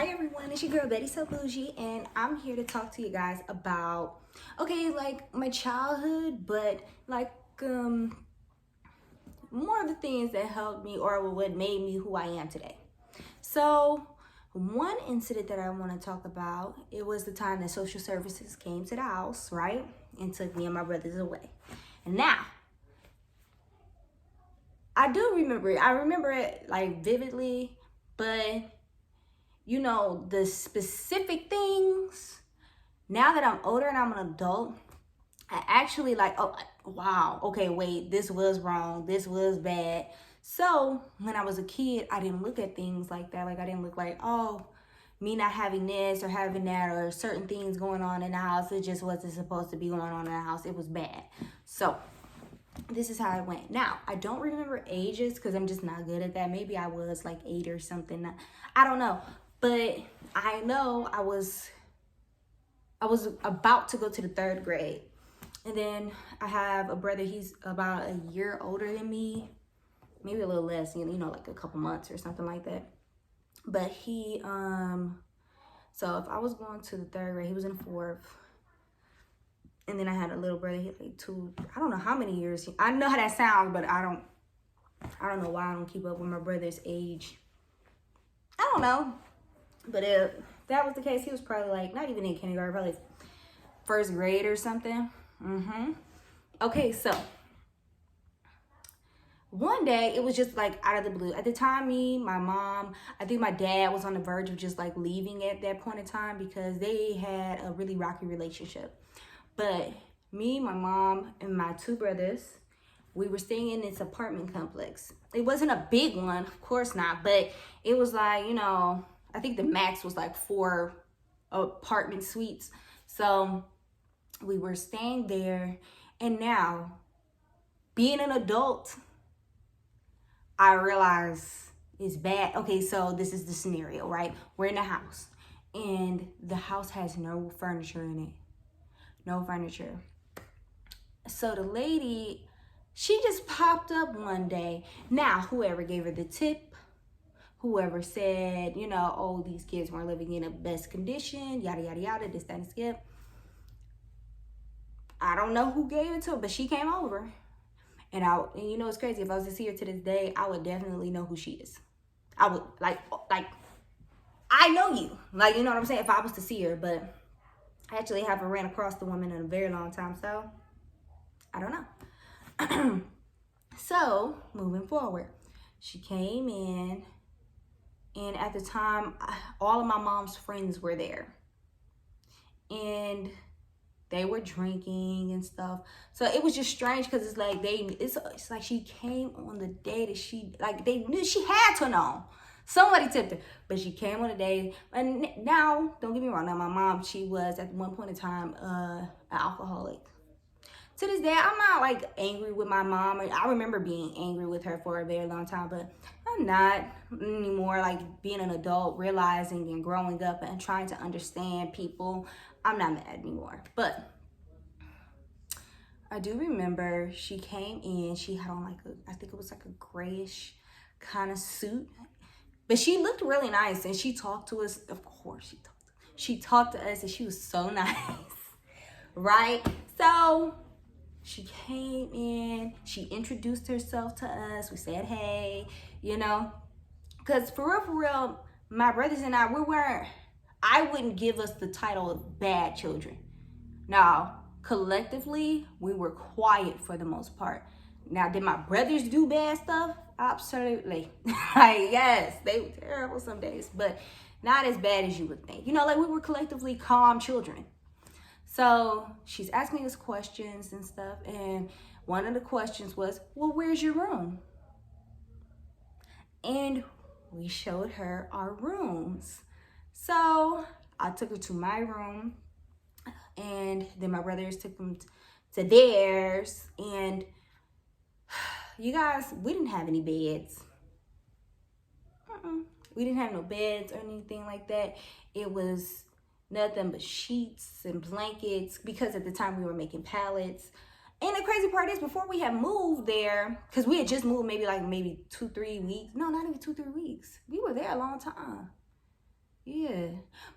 Hi everyone, it's your girl Betty So Bougie, and I'm here to talk to you guys about, like my childhood, but like more of the things that helped me or what made me who I am today. So one incident that I want to talk about, it was the time that social services came to the house, right? And took me and my brothers away. And now, I do remember it. I remember it like vividly, but you know, the specific things, now that I'm older and I'm an adult, I actually like, oh, wow, okay, wait, this was wrong. This was bad. So when I was a kid, I didn't look at things like that. Like I didn't look like, oh, me not having this or having that or certain things going on in the house. It just wasn't supposed to be going on in the house. It was bad. So this is how it went. Now, I don't remember ages because I'm just not good at that. Maybe I was like 8 or something. I don't know. But I know I was about to go to the 3rd grade. And then I have a brother, he's about a year older than me. Maybe a little less, you know, like a couple months or something like that. But he, so if I was going to the 3rd grade, he was in 4th. And then I had a little brother, he had like 2, I don't know how many years. I know how that sounds, but I don't know why I don't keep up with my brother's age. I don't know. But if that was the case, he was probably like, not even in kindergarten, probably 1st grade or something. Okay, so one day, it was just like out of the blue. At the time, me, my mom, I think my dad was on the verge of just like leaving at that point in time because they had a really rocky relationship. But me, my mom, and my 2 brothers, we were staying in this apartment complex. It wasn't a big one, of course not, but it was like, you know, I think the max was like 4 apartment suites. So we were staying there, and now being an adult, I realize it's bad. Okay, so this is the scenario, right? We're in a house, and the house has no furniture in it. No furniture. So the lady, she just popped up one day. Now, whoever gave her the tip, whoever said, you know, oh, these kids weren't living in the best condition, yada, yada, yada, this, that, and skip. I don't know who gave it to her, but she came over. And you know, it's crazy. If I was to see her to this day, I would definitely know who she is. I would, like, I know you. Like, you know what I'm saying? If I was to see her, but I actually haven't ran across the woman in a very long time, so I don't know. So, moving forward, she came in, and at the time, all of my mom's friends were there. And they were drinking and stuff. So it was just strange because it's like it's like she came on the day that they knew she had to know. Somebody tipped her, but she came on the day. And now, don't get me wrong, now my mom, she was at one point in time an alcoholic. To this day, I'm not like angry with my mom. I remember being angry with her for a very long time, but I'm not anymore. Like being an adult, realizing and growing up and trying to understand people, I'm not mad anymore. But I do remember she came in, she had on like I think it was like a grayish kind of suit, but she looked really nice, and she talked to us. Of course she talked to us, and she was so nice, right? So she came in, she introduced herself to us, we said hey, you know, because for real, my brothers and I wouldn't give us the title of bad children. Now, collectively, we were quiet for the most part. Now, did my brothers do bad stuff? Absolutely. Like, yes, they were terrible some days, but not as bad as you would think. You know, like we were collectively calm children. So she's asking us questions and stuff, and one of the questions was, well, where's your room? And we showed her our rooms. So I took her to my room, and then my brothers took them to theirs. And you guys, we didn't have any beds. We didn't have no beds or anything like that. It was nothing but sheets and blankets, because at the time we were making pallets. And the crazy part is, before we had moved there, because we had just moved maybe 2-3 weeks. No, not even 2-3 weeks. We were there a long time. Yeah.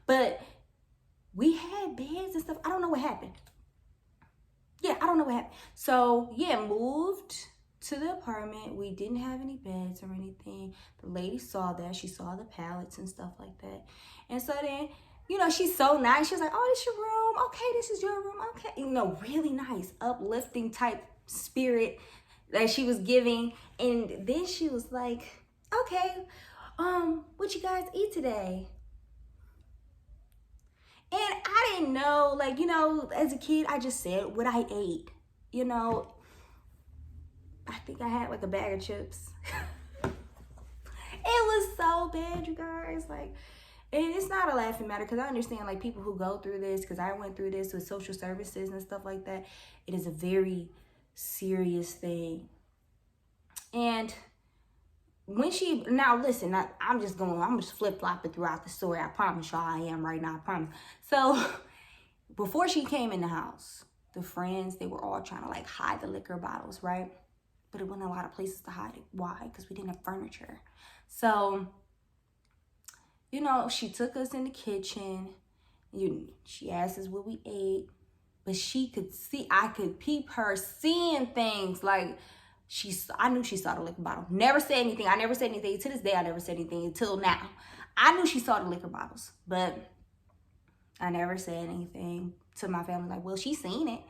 But we had beds and stuff. I don't know what happened. Yeah, I don't know what happened. So, yeah, moved to the apartment. We didn't have any beds or anything. The lady saw that. She saw the pallets and stuff like that. And so then, she's so nice. She was like, oh, this your room. Okay, this is your room. Okay. Really nice, uplifting type spirit that she was giving. And then she was like, okay, what you guys eat today? And I didn't know, as a kid, I just said what I ate. I think I had like a bag of chips. It was so bad, you guys. And it's not a laughing matter, because I understand people who go through this, because I went through this with social services and stuff like that. It is a very serious thing. And when now listen, I'm just flip-flopping throughout the story. I promise y'all I am right now, I promise. So before she came in the house, the friends, they were all trying to hide the liquor bottles, right? But it wasn't a lot of places to hide it. Why? Because we didn't have furniture. So, she took us in the kitchen. She asked us what we ate. But I could peep her seeing things. I knew she saw the liquor bottle. Never said anything. I never said anything. To this day, I never said anything until now. I knew she saw the liquor bottles. But I never said anything to my family. Well, she seen it.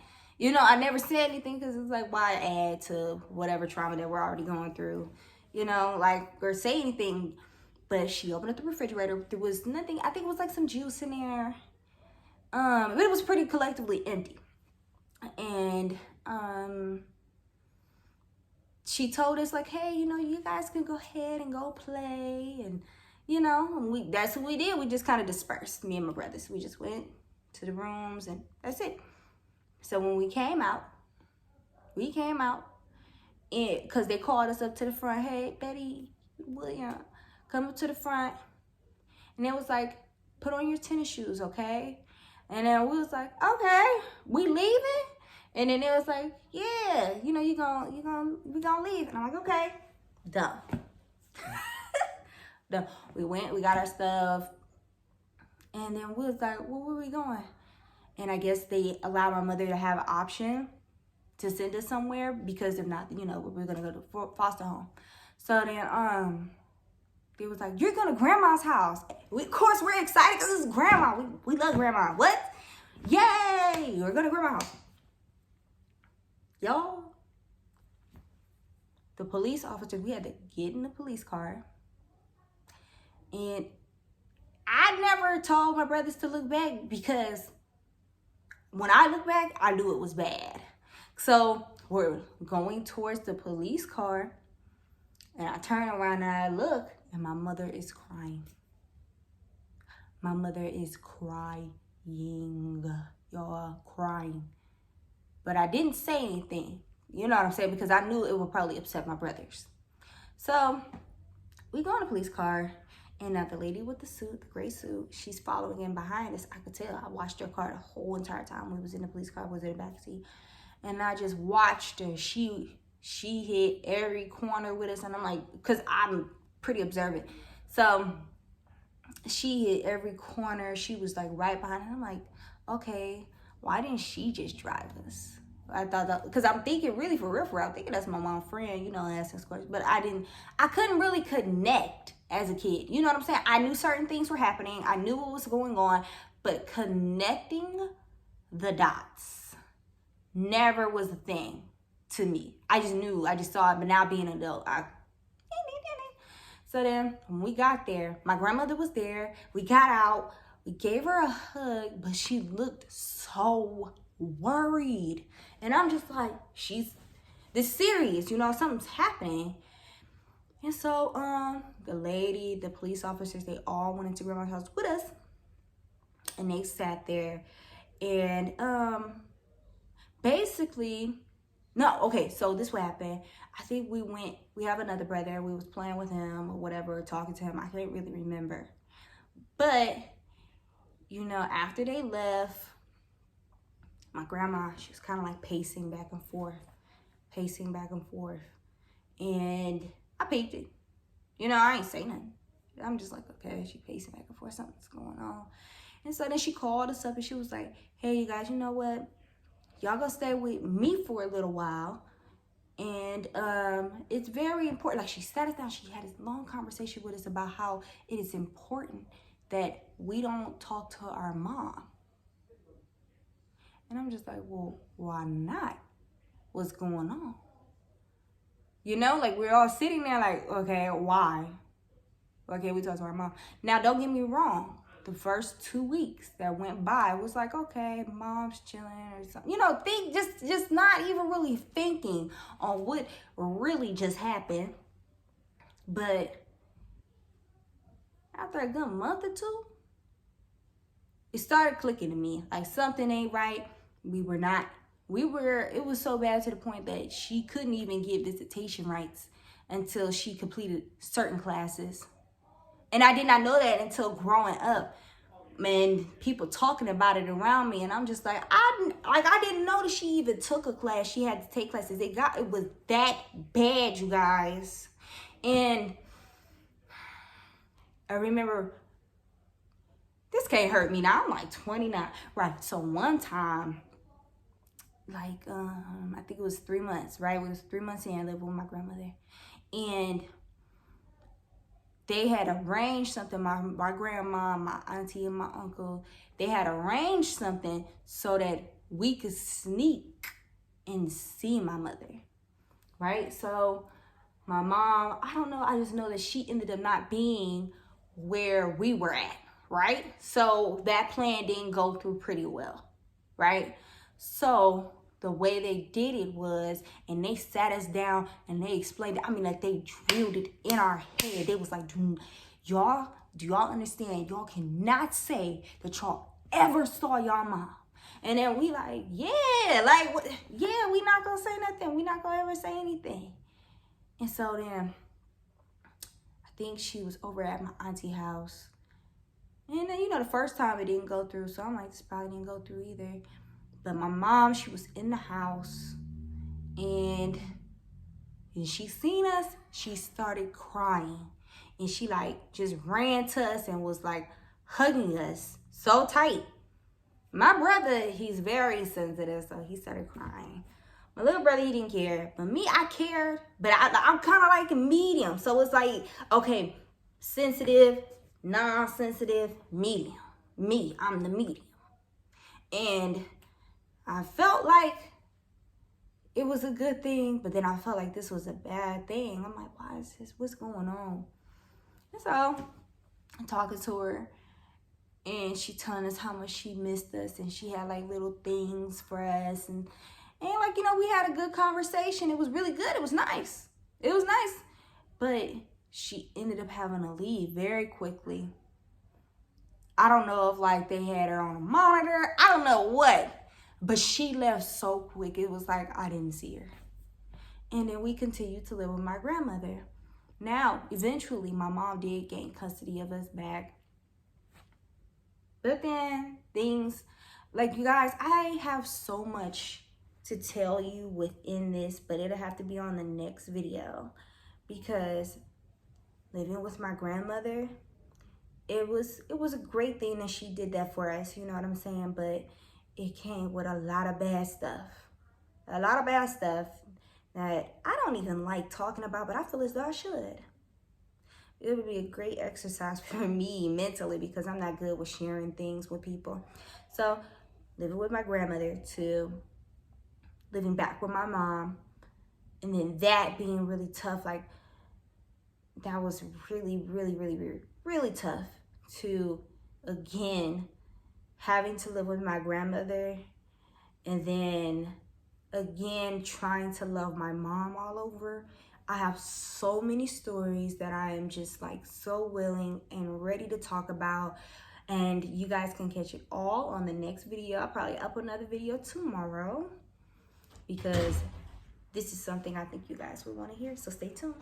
I never said anything, because it's why add to whatever trauma that we're already going through, or say anything. But she opened up the refrigerator. There was nothing. I think it was some juice in there. But it was pretty collectively empty. And she told us hey, you guys can go ahead and go play. And, that's what we did. We just kind of dispersed, me and my brothers. We just went to the rooms, and that's it. So when we came out, because they called us up to the front. Hey, Betty, William, come up to the front. And it was put on your tennis shoes, okay? And then we was okay, we leaving? And then it was yeah, we gonna leave. And I'm okay, done. Done. We went, we got our stuff. And then we was well, where we going? And I guess they allowed my mother to have an option to send us somewhere, because if not, we were gonna go to foster home. So then they was you're going to grandma's house. Of course, we're excited because it's grandma. We love grandma. What? Yay! We're going to grandma's house. Y'all, the police officer, we had to get in the police car. And I never told my brothers to look back, because when I look back, I knew it was bad. So we're going towards the police car, and I turn around and I look, and my mother is crying. My mother is crying, y'all, crying. But I didn't say anything, you know what I'm saying, because I knew it would probably upset my brothers. So we go in the police car, and the lady with the suit, the gray suit, she's following in behind us. I could tell. I watched her car the whole entire time. We was in the police car, was in the backseat. And I just watched her. She hit every corner with us. And I'm because I'm pretty observant. So she hit every corner. She was right behind her. I'm okay, why didn't she just drive us? I thought that, because I'm thinking really for real, I'm thinking that's my mom's friend, asking questions. But I couldn't really connect as a kid. You know what I'm saying? I knew certain things were happening. I knew what was going on. But connecting the dots never was a thing to me. I just knew. I just saw it. But now being an adult, So then when we got there, my grandmother was there. We got out. We gave her a hug. But she looked so worried. And I'm just she's this serious. Something's happening. And so the lady, the police officers, they all went into grandma's house with us. And they sat there. And basically, no, okay, so this what happened. I think we have another brother. We was playing with him or whatever, talking to him. I can't really remember. But, after they left, my grandma, she was kind of pacing back and forth. And I peeped it. I ain't say nothing. I'm just like, okay, she pacing back and forth, something's going on. And so then she called us up and she was like, hey, you guys, you know what? Y'all gonna stay with me for a little while. And it's very important. Like, she sat us down, she had this long conversation with us about how it is important that we don't talk to our mom. And I'm just like, well, why not? What's going on? You know, like, we're all sitting there like, okay, why? Okay, we talk to our mom. Now, don't get me wrong. The first 2 weeks that went by was like, okay, mom's chilling or something. You know, just not even really thinking on what really just happened. But after a good month or two, it started clicking to me. Like, something ain't right. It was so bad to the point that she couldn't even get visitation rights until she completed certain classes. And I did not know that until growing up. Man, people talking about it around me, and I'm just like, I didn't know that she even took a class. She had to take classes. It was that bad, you guys. And I remember, this can't hurt me now. I'm like 29, right? So one time, like I think it was 3 months, right? It was 3 months in, I lived with my grandmother, and they had arranged something. My grandma, my auntie, and my uncle, they had arranged something so that we could sneak and see my mother, right? So my mom, I don't know, I just know that she ended up not being where we were at, right? So that plan didn't go through pretty well, right? So the way they did it was, and they sat us down and they explained it. I mean, like, they drilled it in our head. They was like, do y'all understand? Y'all cannot say that y'all ever saw y'all mom. And then we like, yeah, like, yeah, we not gonna say nothing. We not gonna ever say anything. And so then I think she was over at my auntie's house. And then, you know, the first time it didn't go through. So I'm like, this probably didn't go through either. But my mom, she was in the house, and when she seen us, she started crying. And she like just ran to us and was like hugging us so tight. My brother, he's very sensitive, so he started crying. My little brother, he didn't care. But me, I cared. But I'm kind of like a medium. So it's like, okay, sensitive, non-sensitive, medium. Me, I'm the medium. And I felt like it was a good thing, but then I felt like this was a bad thing. I'm like, why is this? What's going on? And so I'm talking to her, and she telling us how much she missed us, and she had like little things for us, and like, you know, we had a good conversation. It was really good. It was nice. It was nice. But she ended up having to leave very quickly. I don't know if like they had her on a monitor. I don't know what. But she left so quick. It was like I didn't see her. And then we continued to live with my grandmother. Now, eventually, my mom did gain custody of us back. But then things, like, you guys, I have so much to tell you within this, but it'll have to be on the next video. Because living with my grandmother, it was a great thing that she did that for us, you know what I'm saying? But it came with a lot of bad stuff. A lot of bad stuff that I don't even like talking about, but I feel as though I should. It would be a great exercise for me mentally, because I'm not good with sharing things with people. So living with my grandmother to living back with my mom, and then that being really tough, like, that was really, really, really, really, really tough to, again, having to live with my grandmother, and then again trying to love my mom all over. I have so many stories that I am just like so willing and ready to talk about, and you guys can catch it all on the next video. I'll probably up another video tomorrow, because this is something I think you guys would want to hear, so stay tuned.